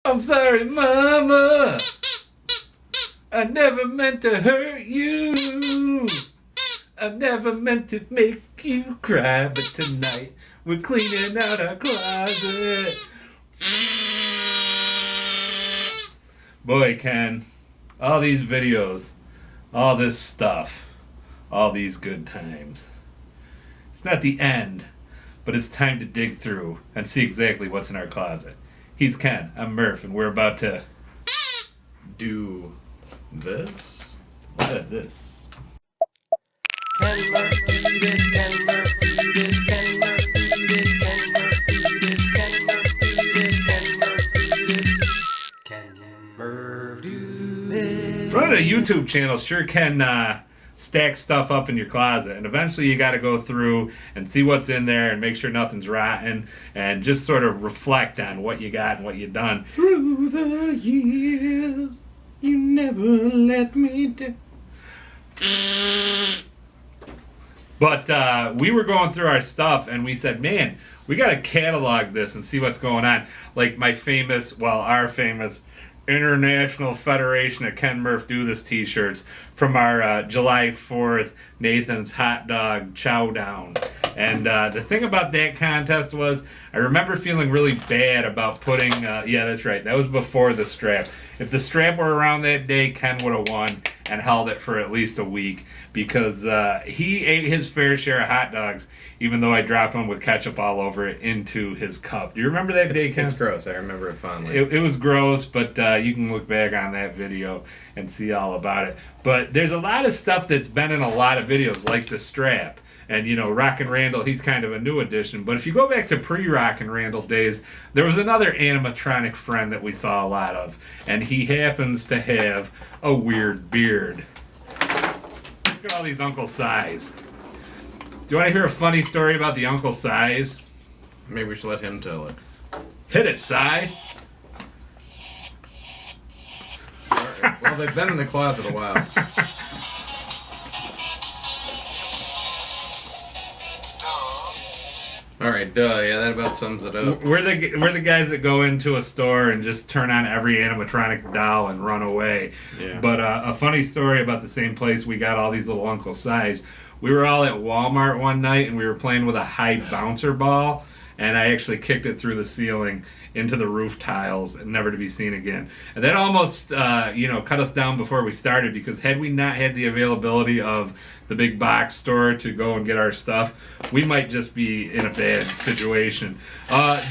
I'm sorry, Mama. I never meant to hurt you. I never meant to make you cry, but tonight we're cleaning out our closet. Boy, Ken, all these videos, all this stuff, all these good times. It's not the end, but it's time to dig through and see exactly what's in our closet. He's Ken, I'm Murph, and we're about to do this. What is this? Ken Murph do this, Ken Murph do this, Ken Murph do this, Ken Murph do this, Ken Murph do this, Ken Murph do this, Ken Murph do this. Running a YouTube channel sure can stack stuff up in your closet, and eventually you got to go through and see what's in there and make sure nothing's rotten and just sort of reflect on what you got and what you've done. Through the years, you never let me down. But we were going through our stuff and we said, man, we got to catalog this and see what's going on. Like our famous International Federation of Ken Murph Do This t-shirts from our July 4th Nathan's Hot Dog Chow Down. And the thing about that contest was I remember feeling really bad about putting, yeah, that's right, that was before the strap. If the strap were around that day, Ken would have won and held it for at least a week because he ate his fair share of hot dogs, even though I dropped one with ketchup all over it into his cup. Do you remember that day, Ken? It's gross. I remember it fondly. It was gross, but you can look back on that video and see all about it. But there's a lot of stuff that's been in a lot of videos, like the strap. And, you know, Rockin' Randall, he's kind of a new addition. But if you go back to pre-Rockin' Randall days, there was another animatronic friend that we saw a lot of. And he happens to have a weird beard. Look at all these Uncle Si's. Do you want to hear a funny story about the Uncle Si's? Maybe we should let him tell it. Hit it, Si. Right. Well, they've been in the closet a while. All right, yeah, that about sums it up. We're the guys that go into a store and just turn on every animatronic doll and run away. Yeah. But a funny story about the same place we got all these little Uncle Si's. We were all at Walmart one night and we were playing with a high bouncer ball, and I actually kicked it through the ceiling into the roof tiles, never to be seen again. And that almost, cut us down before we started, because had we not had the availability of the big box store to go and get our stuff, we might just be in a bad situation.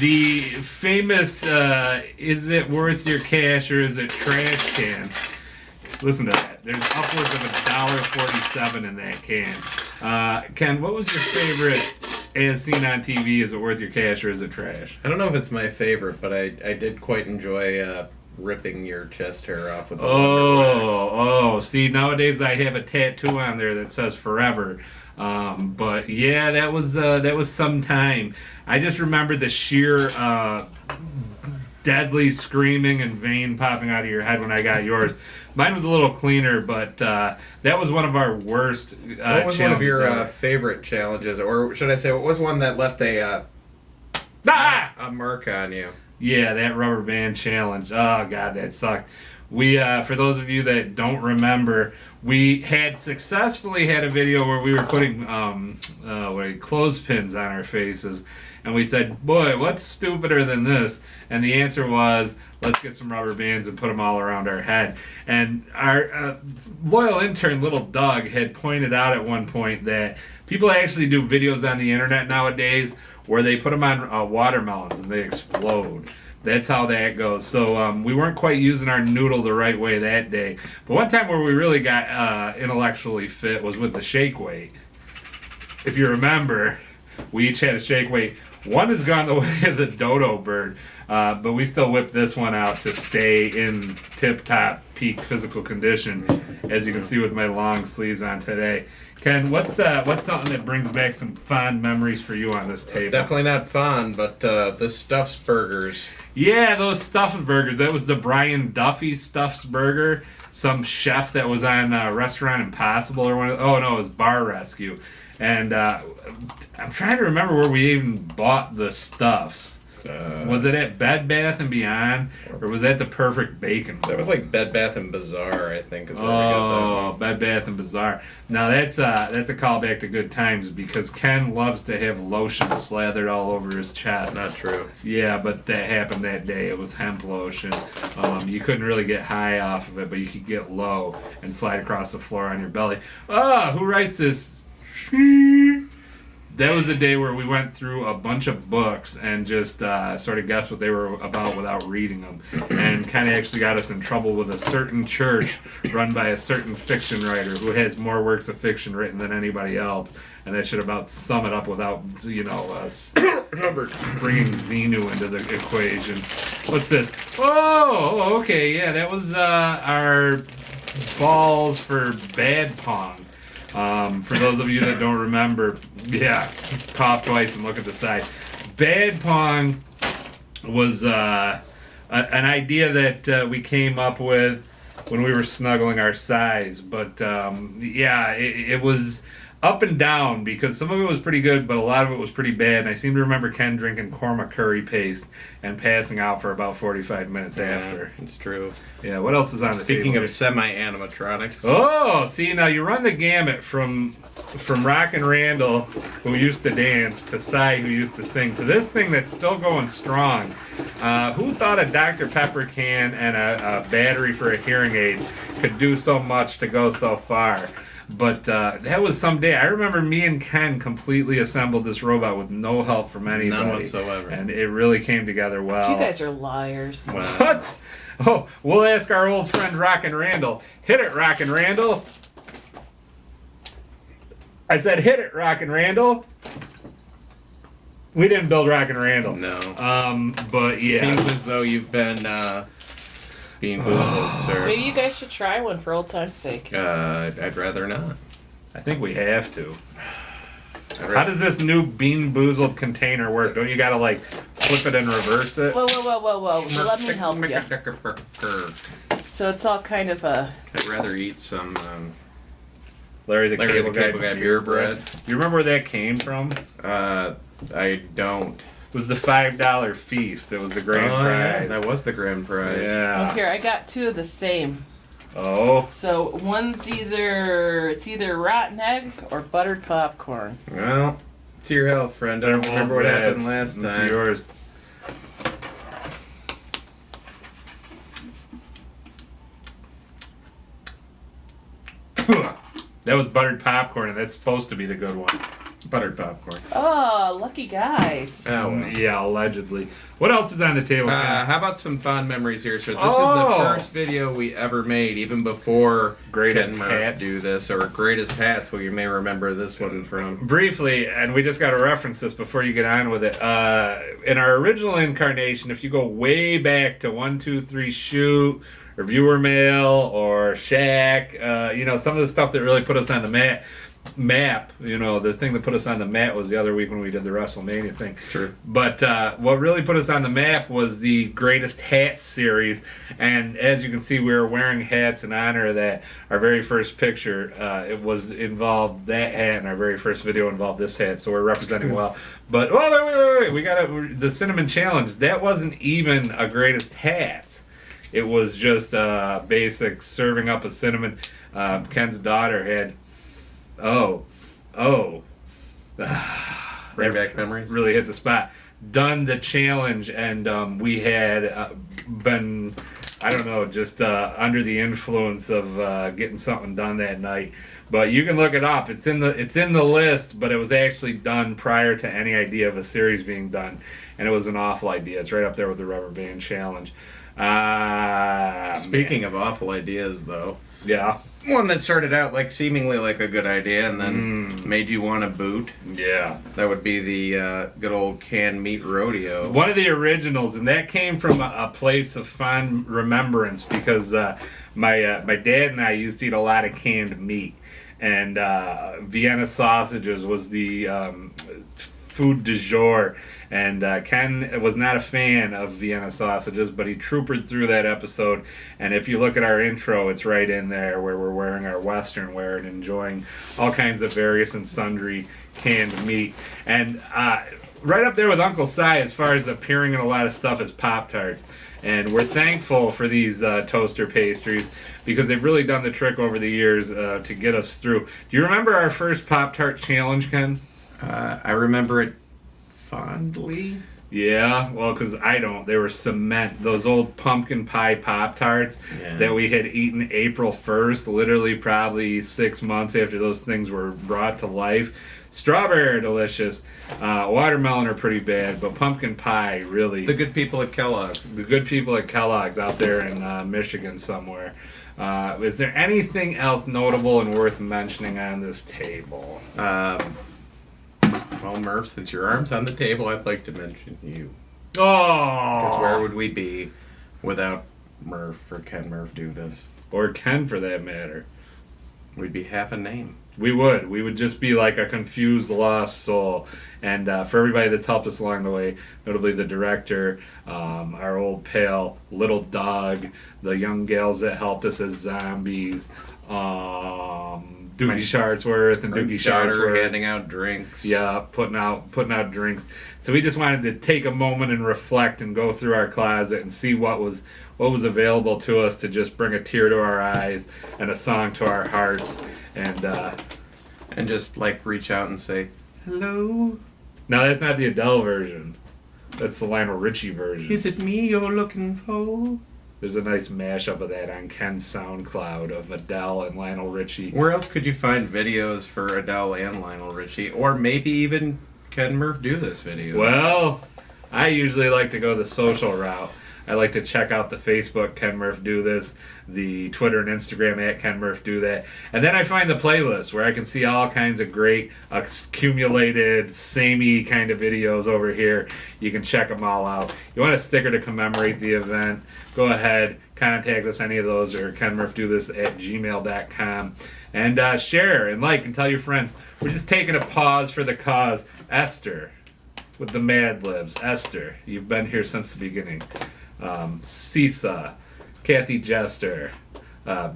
The famous, is it worth your cash or is it trash can? Listen to that. There's upwards of $1.47 in that can. Ken, what was your favorite as seen on TV? Is it worth your cash or is it trash? I don't know if it's my favorite, but I did quite enjoy ripping your chest hair off with the See, nowadays I have a tattoo on there that says forever. But yeah, that was some time. I just remember the sheer deadly screaming and vein popping out of your head when I got yours. Mine was a little cleaner, but that was one of our worst challenges. What was one of your favorite challenges? Or should I say, what was one that left a mark on you? Yeah, that rubber band challenge. Oh, God, that sucked. We, for those of you that don't remember, we had successfully had a video where we were putting clothespins on our faces. And we said, boy, what's stupider than this? And the answer was, let's get some rubber bands and put them all around our head. And our loyal intern, little Doug, had pointed out at one point that people actually do videos on the internet nowadays where they put them on watermelons and they explode. That's how that goes. So we weren't quite using our noodle the right way that day. But one time where we really got intellectually fit was with the shake weight. If you remember, we each had a shake weight. One has gone the way of the dodo bird, but we still whip this one out to stay in tip-top peak physical condition, as you can see with my long sleeves on today. Ken, what's something that brings back some fond memories for you on this table? Definitely not fond, but the Stuffs burgers. Yeah, those Stuffs burgers. That was the Brian Duffy Stuffs burger. Some chef that was on Restaurant Impossible or it was Bar Rescue. And I'm trying to remember where we even bought the Stuffs. Was it at Bed Bath and Beyond, or was that the Perfect Bacon? That was like Bed Bath and Bazaar, I think, is where we got that Oh, one. Bed Bath and Bazaar. Now that's a callback to good times because Ken loves to have lotion slathered all over his chest. Not true. Yeah, but that happened that day. It was hemp lotion. You couldn't really get high off of it, but you could get low and slide across the floor on your belly. Who writes this? That was the day where we went through a bunch of books and just sort of guessed what they were about without reading them. And kind of actually got us in trouble with a certain church run by a certain fiction writer who has more works of fiction written than anybody else. And that should about sum it up without, bringing Xenu into the equation. What's this? Oh, okay, yeah, that was our balls for bad pong. For those of you that don't remember, yeah, cough twice and look at the side. Bad pong was an idea that we came up with when we were snuggling our size. But it was up and down because some of it was pretty good, but a lot of it was pretty bad. And I seem to remember Ken drinking Corma curry paste and passing out for about 45 minutes after. It's true. Yeah, what else is on the table? Speaking of semi-animatronics. Oh, see, now you run the gamut from Rockin' Randall, who used to dance, to Cy, who used to sing, to this thing that's still going strong. Who thought a Dr. Pepper can and a battery for a hearing aid could do so much to go so far? But that was some day. I remember me and Ken completely assembled this robot with no help from anybody. None whatsoever. And it really came together well. You guys are liars. Wow. What? Oh, we'll ask our old friend Rockin' Randall. Hit it, Rockin' Randall. I said hit it, Rockin' Randall. We didn't build Rockin' Randall. No. But yeah. Seems as though you've been being boozled, sir. Maybe you guys should try one for old time's sake. I'd rather not. I think we have to. How does this new Bean Boozled container work? Don't you gotta flip it and reverse it? Whoa. Let me help you. So it's all kind of a... I'd rather eat some Larry the Cable Guy beer bread. You remember where that came from? I don't. It was the $5 feast. It was the grand prize. Yeah, that was the grand prize. Yeah. Oh, here, I got two of the same. Oh. So one's either rotten egg or buttered popcorn. Well, to your health, friend. I don't remember what happened last time. It's yours. That was buttered popcorn, and that's supposed to be the good one. Buttered popcorn. Oh, lucky guys. Oh, well. Yeah, allegedly. What else is on the table, Ken? How about some fond memories here, sir? This is the first video we ever made, even before Greatest Ken Murph Hats. do this, or Greatest Hats, where you may remember this one from. Briefly, and we just got to reference this before you get on with it. In our original incarnation, if you go way back to 1, 2, 3 Shoot, or Viewer Mail, or Shaq, some of the stuff that really put us on the map, the thing that put us on the map was the other week when we did the WrestleMania thing. It's true. But what really put us on the map was the Greatest Hats series. And as you can see, we were wearing hats in honor of that. Our very first picture, involved that hat, and our very first video involved this hat. So we're representing well. But, wait. We got the Cinnamon Challenge. That wasn't even a Greatest Hats. It was just basic serving up a cinnamon. Ken's daughter had... Bring back memories. Really hit the spot. Done the challenge, and we had been, I don't know, just under the influence of getting something done that night. But you can look it up. It's in the list, but it was actually done prior to any idea of a series being done, and it was an awful idea. It's right up there with the Rubber Band Challenge. Speaking of awful ideas, though. Yeah. One that started out seemingly like a good idea and then made you want to boot. Yeah. That would be the good old canned meat rodeo. One of the originals, and that came from a place of fond remembrance because my dad and I used to eat a lot of canned meat, and Vienna sausages was the food du jour. And Ken was not a fan of Vienna sausages, but he troopered through that episode. And if you look at our intro, it's right in there where we're wearing our Western wear and enjoying all kinds of various and sundry canned meat. And right up there with Uncle Si as far as appearing in a lot of stuff as Pop-Tarts. And we're thankful for these toaster pastries because they've really done the trick over the years to get us through. Do you remember our first Pop-Tart challenge, Ken? I remember it fondly. Yeah, well, because I don't. They were cement. Those old pumpkin pie Pop-Tarts that we had eaten April 1st, literally probably 6 months after those things were brought to life. Strawberry are delicious. Watermelon are pretty bad, but pumpkin pie really. The good people at Kellogg's. The good people at Kellogg's out there in Michigan somewhere. Is there anything else notable and worth mentioning on this table? Well, Murph, since your arm's on the table, I'd like to mention you. Oh! Because where would we be without Murph or Ken Murph do this? Or Ken, for that matter. We'd be half a name. We would. We would just be like a confused, lost soul. And for everybody that's helped us along the way, notably the director, our old pal, Little Dog, the young gals that helped us as zombies, Doogie Shardsworth and Doogie Shardsworth handing out drinks. Yeah, putting out drinks. So we just wanted to take a moment and reflect and go through our closet and see what was available to us to just bring a tear to our eyes and a song to our hearts and just like reach out and say hello. No, that's not the Adele version. That's the Lionel Richie version. Is it me you're looking for? There's a nice mashup of that on Ken's SoundCloud of Adele and Lionel Richie. Where else could you find videos for Adele and Lionel Richie? Or maybe even Ken Murph do this video? Well, I usually like to go the social route. I like to check out the Facebook Ken Murph Do This, the Twitter and Instagram at Ken Murph Do That. And then I find the playlist where I can see all kinds of great accumulated, samey kind of videos over here. You can check them all out. You want a sticker to commemorate the event, go ahead, contact us any of those or kenmurphdothis@gmail.com. And share and like and tell your friends. We're just taking a pause for the cause. Esther, with the Mad Libs. Esther, you've been here since the beginning. Sisa, Kathy Jester,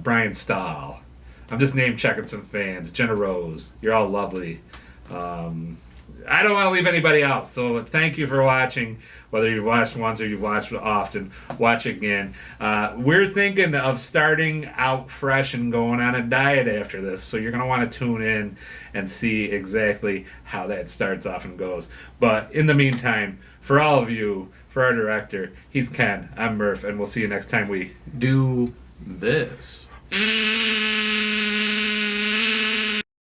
Brian Stahl. I'm just name checking some fans. Jenna Rose, you're all lovely. I don't want to leave anybody out, so thank you for watching. Whether you've watched once or you've watched often, watch again. We're thinking of starting out fresh and going on a diet after this, so you're going to want to tune in and see exactly how that starts off and goes. But in the meantime, for all of you, for our director, he's Ken, I'm Murph, and we'll see you next time we do this.